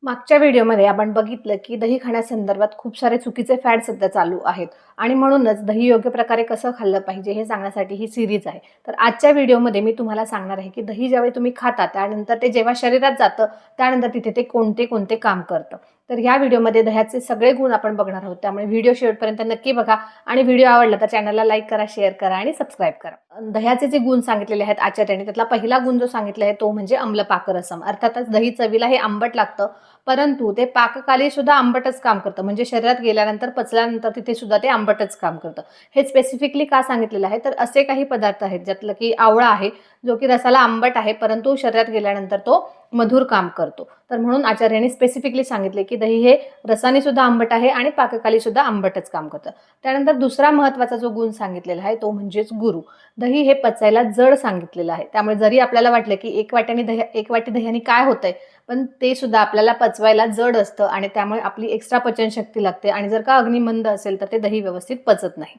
मागच्या व्हिडिओमध्ये आपण बघितलं की दही खाण्यासंदर्भात खूप सारे चुकीचे फॅड सध्या चालू आहेत आणि म्हणूनच दही योग्य प्रकारे कसं खाल्लं पाहिजे हे सांगण्यासाठी ही सिरीज आहे. तर आजच्या व्हिडिओमध्ये मी तुम्हाला सांगणार आहे की दही ज्यावेळी तुम्ही खाता त्यानंतर ते जेव्हा शरीरात जातं त्यानंतर तिथे ते कोणते कोणते काम करतं. तर ह्या व्हिडिओमध्ये दह्याचे सगळे गुण आपण बघणार आहोत, त्यामुळे व्हिडिओ शेवटपर्यंत नक्की बघा आणि व्हिडिओ आवडला तर चॅनलला लाईक करा, शेअर करा आणि सबस्क्राईब करा. दह्याचे जे गुण सांगितलेले आहेत आचार्याने, त्यातला पहिला गुण जो सांगितला आहे तो म्हणजे आम्लपाकरसम. अर्थातच दही चवीला हे आंबट लागतं, परंतु ते पाककाली सुद्धा आंबटच काम करतं, म्हणजे शरीरात गेल्यानंतर पचल्यानंतर तिथे सुद्धा ते आंबटच काम करतं. हे स्पेसिफिकली का सांगितलेलं आहे तर असे काही पदार्थ आहेत ज्यातलं की आवळा आहे, जो की रसाला आंबट आहे परंतु शरीरात गेल्यानंतर तो मधुर काम करतो. तर म्हणून आचार्याने स्पेसिफिकली सांगितले की दही हे रसाने सुद्धा आंबट आहे आणि पाककाली सुद्धा आंबटच काम करतं. त्यानंतर दुसरा महत्त्वाचा जो गुण सांगितलेला आहे तो म्हणजेच गुरू. दही हे पचायला जड सांगितलेलं आहे, त्यामुळे जरी आपल्याला वाटलं की एक वाटी दह्याने काय होतंय, पण ते सुद्धा आपल्याला पचवायला जड असतं आणि त्यामुळे आपली एक्स्ट्रा पचनशक्ती लागते आणि जर का अग्नी मंद असेल तर ते दही व्यवस्थित पचत नाही.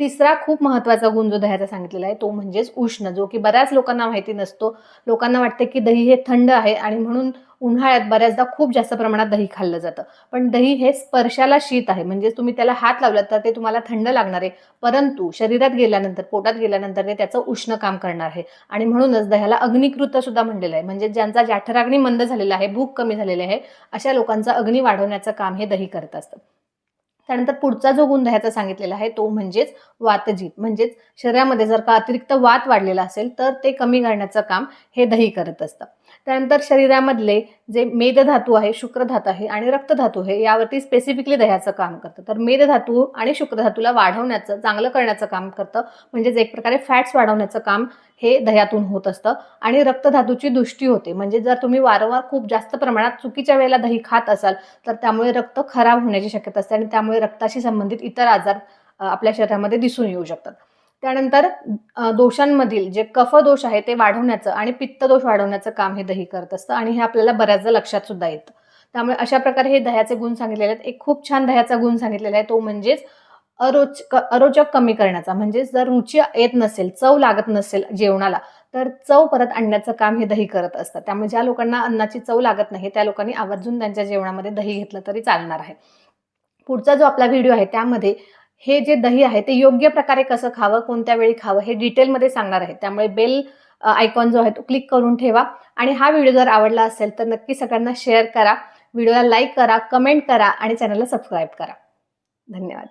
तिसरा खूप महत्त्वाचा गुण जो दह्याचा सांगितलेला आहे तो म्हणजेच उष्ण, जो की बऱ्याच लोकांना माहिती नसतो. लोकांना वाटते की दही हे थंड आहे आणि म्हणून उन्हाळ्यात बऱ्याचदा खूप जास्त प्रमाणात दही खाल्लं जातं. पण दही हे स्पर्शाला शीत आहे, म्हणजे तुम्ही त्याला हात लावलात तर ते तुम्हाला थंड लागणार आहे, परंतु शरीरात गेल्यानंतर, पोटात गेल्यानंतर ते त्याचं उष्ण काम करणार आहे आणि म्हणूनच दह्याला अग्निकृत सुद्धा म्हणलेलं आहे. म्हणजे ज्यांचा जठराग्नी मंद झालेला आहे, भूक कमी झालेली आहे, अशा लोकांचा अग्नी वाढवण्याचं काम हे दही करत असतं. त्यानंतर पुढचा जो गुण दह्याचा सांगितलेला आहे तो म्हणजेच वातजित, म्हणजेच शरीरामध्ये जर का अतिरिक्त वात वाढलेला असेल तर ते कमी करण्याचं काम हे दही करत असतं. त्यानंतर शरीरामधले जे मेदधातू आहे, शुक्रधातू आहे आणि रक्तधातू आहे, यावरती स्पेसिफिकली दह्याचं काम करतं. तर मेदधातू आणि शुक्रधातूला वाढवण्याचं, चांगलं करण्याचं काम करतं, म्हणजेच एक प्रकारे फॅट्स वाढवण्याचं काम हे दह्यातून होत असतं. आणि रक्तधातूची दुष्टी होते, म्हणजे जर तुम्ही वारंवार खूप जास्त प्रमाणात चुकीच्या वेळेला दही खात असाल तर त्यामुळे रक्त खराब होण्याची शक्यता असते आणि त्यामुळे रक्ताशी संबंधित इतर आजार आपल्या शरीरामध्ये दिसून येऊ शकतात. त्यानंतर दोषांमधील जे कफ दोष आहे ते वाढवण्याचं आणि पित्त दोष वाढवण्याचं काम हे दही करत असतं आणि हे आपल्याला बऱ्याचदा लक्षात सुद्धा येतं. त्यामुळे अशा प्रकारे हे दह्याचे गुण सांगितलेले आहेत. एक खूप छान दह्याचा गुण सांगितलेला आहे तो म्हणजेच अरोचक कमी करण्याचा. म्हणजे जर रुची येत नसेल, चव लागत नसेल जेवणाला, तर चव परत आणण्याचं काम हे दही करत असतं. त्यामुळे ज्या लोकांना अन्नाची चव लागत नाही त्या लोकांनी आवर्जून त्यांच्या जेवणामध्ये दही घेतलं तरी चालणार आहे. पुढचा जो आपला व्हिडिओ आहे त्यामध्ये हे जे दही आहे ते योग्य प्रकारे कसं खावं, कोणत्या वेळी खावं हे डिटेलमध्ये सांगणार आहे. त्यामुळे बेल आयकॉन जो आहे तो क्लिक करून ठेवा आणि हा व्हिडिओ जर आवडला असेल तर नक्की सगळ्यांना शेअर करा, व्हिडिओला लाईक करा, कमेंट करा आणि चॅनलला सबस्क्राईब करा. धन्यवाद.